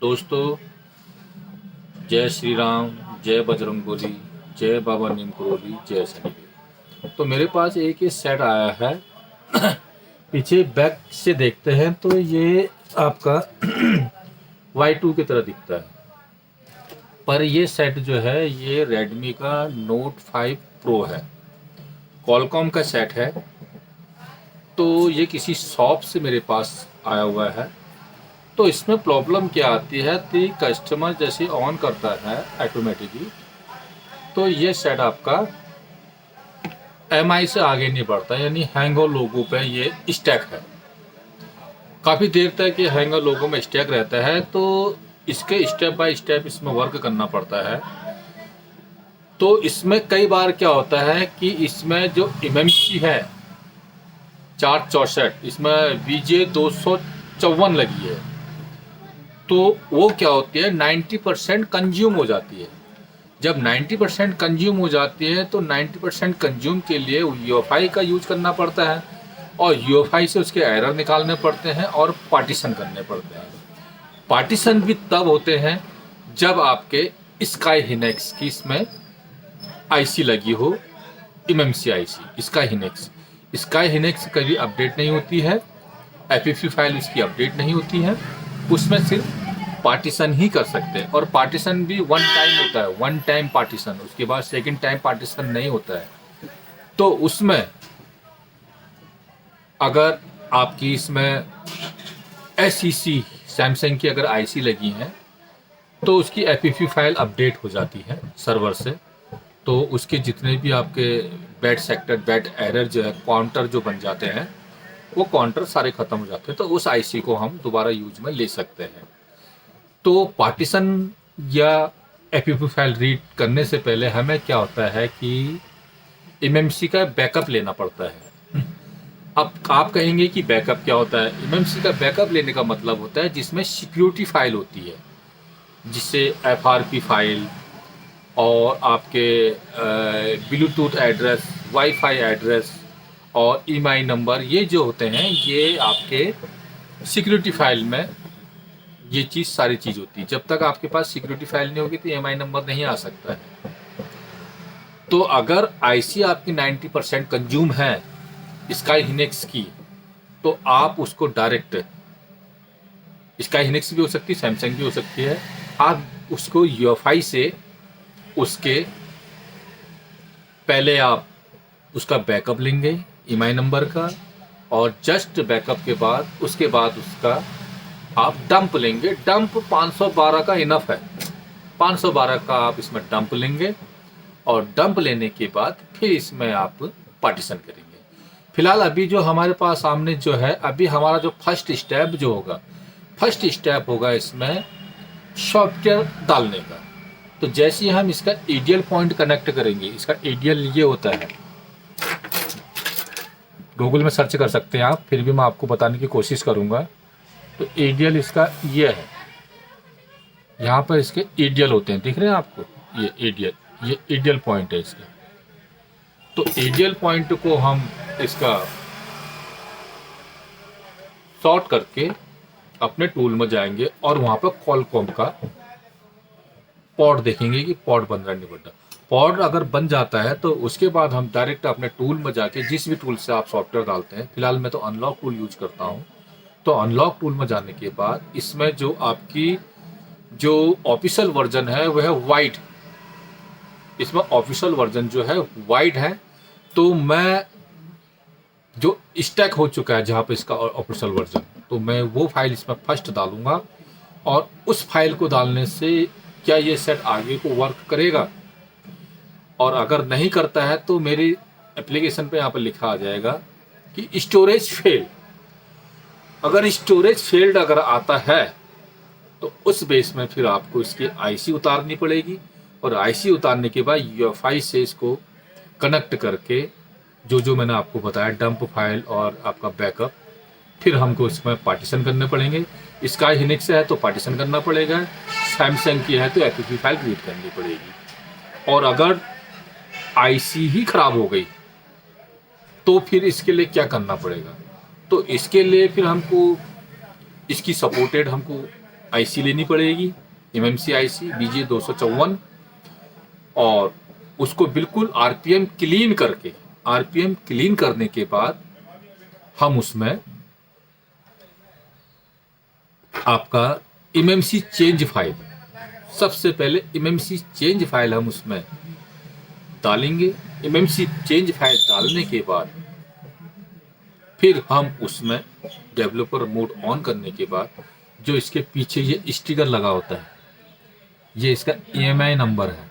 दोस्तों, जय श्री राम, जय बजरंगबली, जय बाबा नीम करोली, जय शनिदेव। तो मेरे पास एक ये सेट आया है। पीछे बैक से देखते हैं तो ये आपका Y2 की तरह दिखता है, पर ये सेट जो है ये रेडमी का नोट 5 प्रो है, कॉलकॉम का सेट है। तो ये किसी शॉप से मेरे पास आया हुआ है। तो इसमें प्रॉब्लम क्या आती है कि कस्टमर जैसे ऑन करता है ऑटोमेटिकली, तो ये सेट आपका MI से आगे नहीं बढ़ता, यानी हैंगओवर लोगो पे ये स्टैक है। काफ़ी देर तक ये हैंगओवर लोगो में स्टैक रहता है, तो इसके स्टेप बाय स्टेप इसमें वर्क करना पड़ता है। तो इसमें कई बार क्या होता है कि इसमें जो MMC है 464, इसमें VJ 254 लगी है, तो वो क्या होती है 90% कंज्यूम हो जाती है। जब 90% कंज्यूम हो जाती है तो 90% कंज्यूम के लिए UEFI का यूज करना पड़ता है, और UEFI से उसके एरर निकालने पड़ते हैं और पार्टीशन करने पड़ते हैं। पार्टीशन भी तब होते हैं जब आपके स्काई हिनेक्स की इसमें IC लगी हो, MMC IC स्काई हिनेक्स कभी अपडेट नहीं होती है, FFP फाइल उसकी अपडेट नहीं होती है, उसमें सिर्फ पार्टीशन ही कर सकते हैं। और पार्टीशन भी वन टाइम होता है, वन टाइम पार्टीशन, उसके बाद सेकंड टाइम पार्टीशन नहीं होता है। तो उसमें अगर आपकी इसमें SEC सैमसंग की अगर IC लगी है तो उसकी FFP फाइल अपडेट हो जाती है सर्वर से, तो उसके जितने भी आपके बैड सेक्टर, बैड एरर जो है, काउंटर जो बन जाते हैं, वो काउंटर सारे खत्म हो जाते हैं, तो उस IC को हम दोबारा यूज में ले सकते हैं। तो पार्टीशन या FFP फाइल रीड करने से पहले हमें क्या होता है कि MMC का बैकअप लेना पड़ता है। अब आप कहेंगे कि बैकअप क्या होता है? MMC का बैकअप लेने का मतलब होता है जिसमें सिक्योरिटी फाइल होती है, जिससे FRP फाइल और आपके ब्लूटूथ एड्रेस, वाईफाई एड्रेस और EMI नंबर, ये जो होते हैं ये आपके सिक्योरिटी फाइल में ये चीज़ सारी चीज़ होती है। जब तक आपके पास सिक्योरिटी फाइल नहीं होगी तो EMI नंबर नहीं आ सकता है। तो अगर IC आपकी 90% कंज्यूम है स्काई हिनेक्स की, तो आप उसको डायरेक्ट, स्काई हिनेक्स भी हो सकती है, सैमसंग भी हो सकती है, आप उसको UEFI से उसके पहले आप उसका बैकअप लेंगे EMI नंबर का, और जस्ट बैकअप के बाद उसके बाद उसका आप डंप लेंगे। डंप 512 का इनफ है, 512 का आप इसमें डंप लेंगे, और डंप लेने के बाद फिर इसमें आप पार्टीशन करेंगे। फिलहाल अभी जो हमारे पास सामने जो है, अभी हमारा जो फर्स्ट स्टेप होगा इसमें सॉफ्टवेयर डालने का। तो जैसे ही हम इसका EDL पॉइंट कनेक्ट करेंगे, इसका EDL ये होता है, गूगल में सर्च कर सकते हैं आप, फिर भी मैं आपको बताने की कोशिश करूंगा। तो EDL इसका ये है, यहाँ पर इसके EDL होते हैं, दिख रहे हैं आपको, ये EDL पॉइंट है इसका। तो EDL पॉइंट को हम इसका सॉर्ट करके अपने टूल में जाएंगे और वहाँ पर कॉलकॉम का पॉड देखेंगे कि पॉड बन रहा नहीं बन रहा। पॉड अगर बन जाता है तो उसके बाद हम डायरेक्ट अपने टूल में जाके, जिस भी टूल से आप सॉफ्टवेयर डालते हैं, फिलहाल मैं तो अनलॉक टूल यूज करता हूँ, तो अनलॉक टूल में जाने के बाद इसमें जो आपकी जो ऑफिशियल वर्जन है वह है वाइट, इसमें ऑफिशियल वर्जन जो है वाइट है। तो मैं जो स्टैक हो चुका है जहाँ पे इसका ऑफिशियल वर्जन, तो मैं वो फाइल इसमें फर्स्ट डालूंगा, और उस फाइल को डालने से क्या ये सेट आगे को वर्क करेगा, और अगर नहीं करता है तो मेरी एप्लीकेशन पे यहाँ पर लिखा आ जाएगा कि स्टोरेज फेल। अगर स्टोरेज फेल्ड अगर आता है तो उस बेस में फिर आपको इसकी IC उतारनी पड़ेगी, और IC उतारने के बाद UEFI से इसको कनेक्ट करके जो मैंने आपको बताया, डंप फाइल और आपका बैकअप, फिर हमको इसमें पार्टीशन करने पड़ेंगे। स्काई हिनेक्स है तो पार्टीशन करना पड़ेगा, सैमसंग की है तो FFP फाइल रीड करनी पड़ेगी। और अगर IC ही खराब हो गई तो फिर इसके लिए क्या करना पड़ेगा? तो इसके लिए फिर हमको इसकी सपोर्टेड हमको आईसी लेनी पड़ेगी, एमएमसी आईसी BJ254, और उसको बिल्कुल आरपीएम क्लीन करके, आरपीएम क्लीन करने के बाद हम उसमें आपका एमएमसी चेंज फाइल, सबसे पहले एमएमसी चेंज फाइल हम उसमें डालेंगे। एमएमसी चेंज फाइल डालने के बाद फिर हम उसमें डेवलपर मोड ऑन करने के बाद जो इसके पीछे ये स्टिकर लगा होता है, ये इसका EMI नंबर है,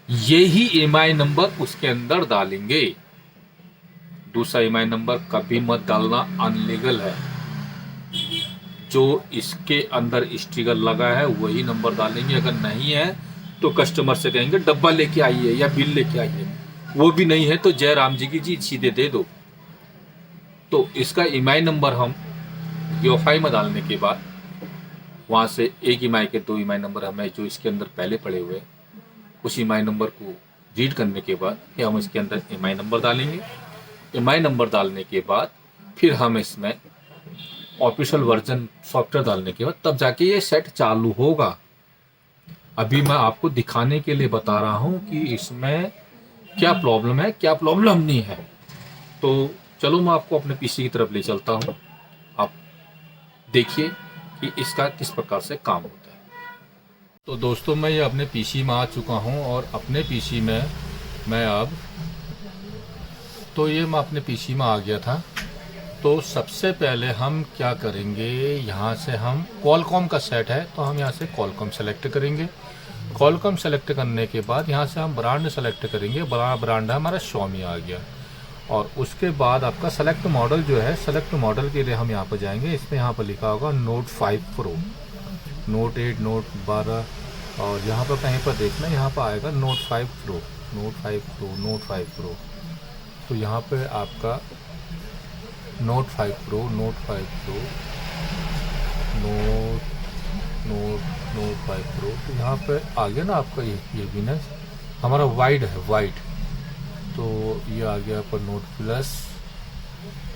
यही EMI नंबर उसके अंदर डालेंगे। दूसरा EMI नंबर कभी मत डालना, अनलीगल है। जो इसके अंदर स्टिकर लगा है वही नंबर डालेंगे। अगर नहीं है तो कस्टमर से कहेंगे डब्बा लेके आइए या बिल लेके आइए, वो भी नहीं है तो जय राम जी की जी सीधे दे दो। तो इसका EMI नंबर हम UFI में डालने के बाद वहाँ से एक EMI के 2 EMI नंबर हमें जो इसके अंदर पहले पड़े हुए, उस EMI नंबर को रीड करने के बाद फिर हम इसके अंदर EMI नंबर डालेंगे। EMI नंबर डालने के बाद फिर हम इसमें ऑफिशियल वर्जन सॉफ्टवेयर डालने के बाद तब जाके ये सेट चालू होगा। अभी मैं आपको दिखाने के लिए बता रहा हूँ कि इसमें क्या प्रॉब्लम है, क्या प्रॉब्लम नहीं है। तो चलो मैं आपको अपने पीसी की तरफ ले चलता हूँ, आप देखिए कि इसका किस प्रकार से काम होता है। तो दोस्तों मैं ये अपने पीसी में आ चुका हूँ और अपने पीसी में मैं अब मैं अपने पीसी में आ गया था। तो सबसे पहले हम क्या करेंगे, यहाँ से हम क्वालकॉम का सेट है तो हम यहाँ से क्वालकॉम सेलेक्ट करेंगे। क्वालकॉम सेलेक्ट करने के बाद यहाँ से हम ब्रांड सेलेक्ट करेंगे। ब्रांड है हमारा Xiaomi आ गया। और उसके बाद आपका सेलेक्ट मॉडल जो है, सेलेक्ट मॉडल के लिए हम यहाँ पर जाएंगे। इसमें यहाँ पर लिखा होगा Note 5 Pro, Note 8, Note 12, और यहाँ पर कहीं पर देखना, यहाँ पर आएगा Note 5 Pro, Note 5 Pro, Note 5 Pro। तो यहाँ पे आपका Note 5 Pro, Note 5 Pro, Note 5 Pro। तो यहाँ पे आ गया ना आपका ये बिना हमारा वाइड है, वाइड। तो ये आ गया आपका Note Plus,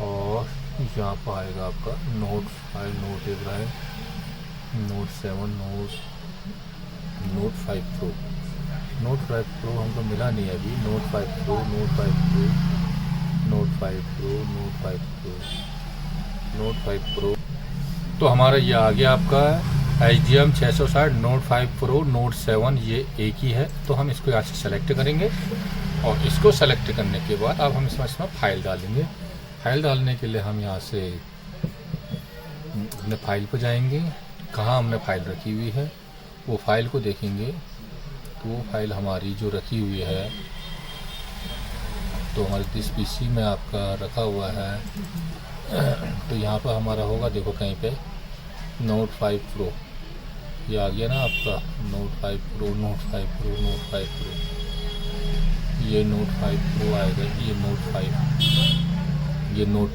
और यहाँ पर आएगा आपका Note 5, Note 11, Note 7, Note 5 Pro। Note 5 Pro हमको मिला नहीं है अभी। Note 5 Pro, Note 5 Pro, Note 5 Pro, Note 5 Pro, Note 5 Pro। तो हमारा ये आ गया आपका HDM 660 Note 5 Pro, Note 7, ये एक ही है। तो हम इसको यहाँ से सेलेक्ट करेंगे और इसको सेलेक्ट करने के बाद अब हम इसमें फाइल डालेंगे। फाइल डालने के लिए हम यहाँ से अपने फाइल पर जाएंगे। कहाँ हमने फाइल रखी हुई है वो फाइल को देखेंगे। तो वो फाइल हमारी जो रखी हुई है, तो हमारे इस पीसी में आपका रखा हुआ है। तो यहाँ पर हमारा होगा, देखो कहीं पे Note 5 Pro, ये आ गया ना आपका Note 5 Pro, Note 5 Pro, Note 5 Pro, ये Note 5 Pro आएगा, ये Note 5, ये Note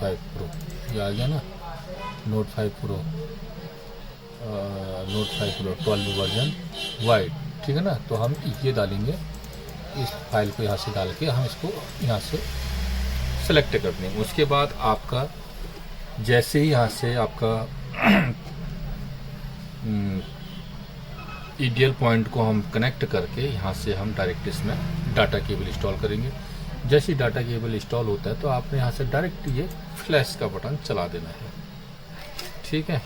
5 Pro, ये आ गया ना Note 5 Pro, Note 5 Pro 12 version wide, ठीक है ना। तो हम ये डालेंगे, इस फाइल को यहाँ से डाल के हम इसको यहाँ से सेलेक्ट कर देंगे। उसके बाद आपका जैसे ही यहाँ से आपका EDL पॉइंट को हम कनेक्ट करके यहाँ से हम डायरेक्ट इसमें डाटा केबल इंस्टॉल करेंगे। जैसे ही डाटा केबल इंस्टॉल होता है तो आपने यहाँ से डायरेक्ट ये फ्लैश का बटन चला देना है, ठीक है।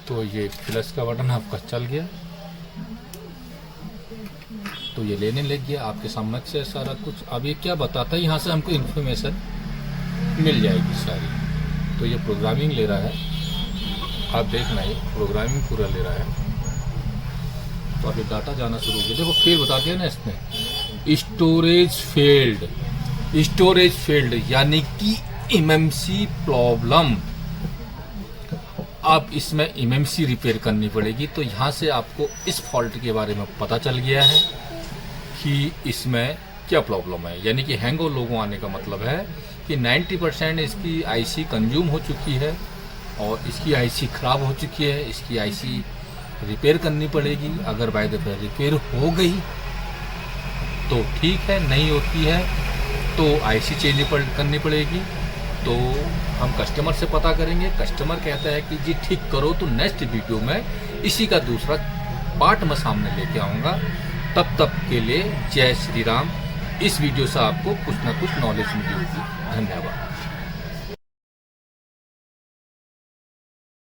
तो ये फ्लैश का बटन आपका चल गया, तो ये लेने लग गया आपके सामने से सारा कुछ। अब ये क्या बताता है, यहाँ से हमको इन्फॉर्मेशन मिल जाएगी सारी। तो ये प्रोग्रामिंग ले रहा है, आप देखना ये प्रोग्रामिंग पूरा ले रहा है। तो अभी डाटा जाना शुरू हो गया, देखो फिर बता दिया ना इसने स्टोरेज फेल्ड यानी कि एमएमसी प्रॉब्लम। अब इसमें एमएमसी रिपेयर करनी पड़ेगी। तो यहाँ से आपको इस फॉल्ट के बारे में पता चल गया है कि इसमें क्या प्रॉब्लम है, यानी कि हैंग और लोगों आने का मतलब है कि 90% इसकी आईसी कंज्यूम हो चुकी है और इसकी आईसी ख़राब हो चुकी है। इसकी आईसी रिपेयर करनी पड़ेगी। अगर बाय द वे रिपेयर हो गई तो ठीक है, नहीं होती है तो आईसी चेंज करनी पड़ेगी, तो हम कस्टमर से पता करेंगे। कस्टमर कहता है कि जी ठीक करो, तो नेक्स्ट वीडियो में इसी का दूसरा पार्ट मैं सामने लेके आऊँगा। तब तक के लिए जय श्री राम। इस वीडियो से आपको कुछ ना कुछ नॉलेज मिली होगी। धन्यवाद।